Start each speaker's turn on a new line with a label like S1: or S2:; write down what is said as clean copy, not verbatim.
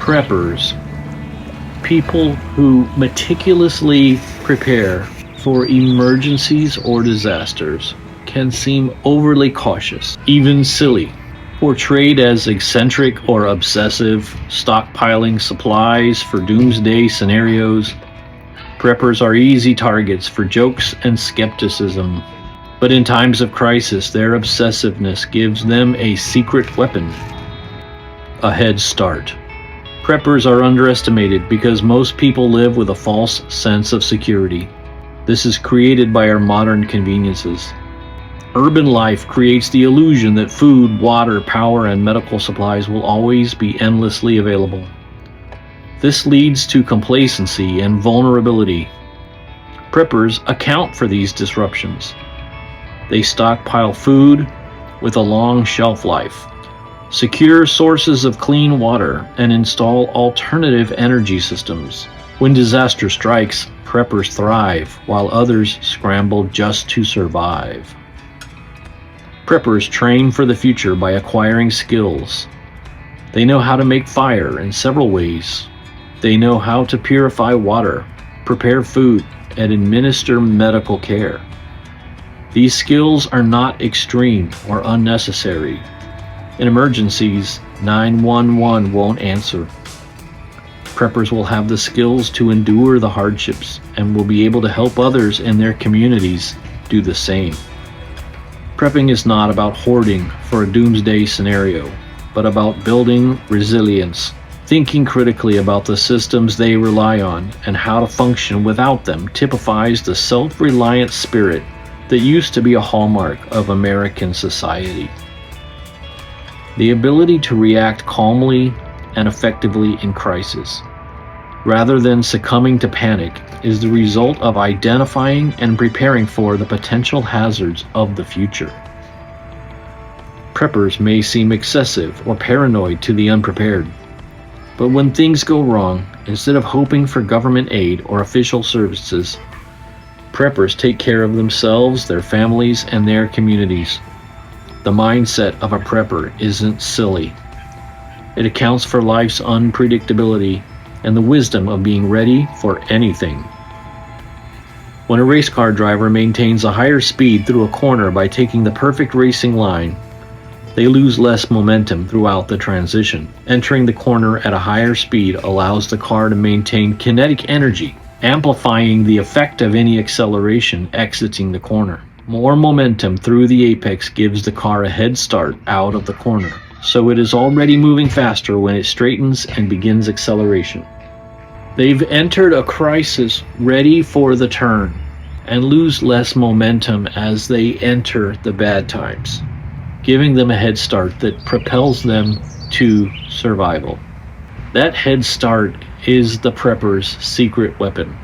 S1: Preppers, people who meticulously prepare for emergencies or disasters, can seem overly cautious, even silly. Portrayed as eccentric or obsessive, stockpiling supplies for doomsday scenarios, preppers are easy targets for jokes and skepticism. But in times of crisis, their obsessiveness gives them a secret weapon: a head start. Preppers are underestimated because most people live with a false sense of security. This is created by our modern conveniences. Urban life creates the illusion that food, water, power, and medical supplies will always be endlessly available. This leads to complacency and vulnerability. Preppers account for these disruptions. They stockpile food with a long shelf life, secure sources of clean water, and install alternative energy systems. When disaster strikes, preppers thrive, while others scramble just to survive. Preppers train for the future by acquiring skills. They know how to make fire in several ways. They know how to purify water, prepare food, and administer medical care. These skills are not extreme or unnecessary. In emergencies, 911 won't answer. Preppers will have the skills to endure the hardships and will be able to help others in their communities do the same. Prepping is not about hoarding for a doomsday scenario, but about building resilience, thinking critically about the systems they rely on and how to function without them typifies the self-reliant spirit that used to be a hallmark of American society. The ability to react calmly and effectively in crisis, rather than succumbing to panic, is the result of identifying and preparing for the potential hazards of the future. Preppers may seem excessive or paranoid to the unprepared, but when things go wrong, instead of hoping for government aid or official services, preppers take care of themselves, their families, and their communities. The mindset of a prepper isn't silly. It accounts for life's unpredictability and the wisdom of being ready for anything. When a race car driver maintains a higher speed through a corner by taking the perfect racing line, they lose less momentum throughout the transition. Entering the corner at a higher speed allows the car to maintain kinetic energy, amplifying the effect of any acceleration exiting the corner. More momentum through the apex gives the car a head start out of the corner, so it is already moving faster when it straightens and begins acceleration. They've entered a crisis ready for the turn and lose less momentum as they enter the bad times, giving them a head start that propels them to survival. That head start is the prepper's secret weapon.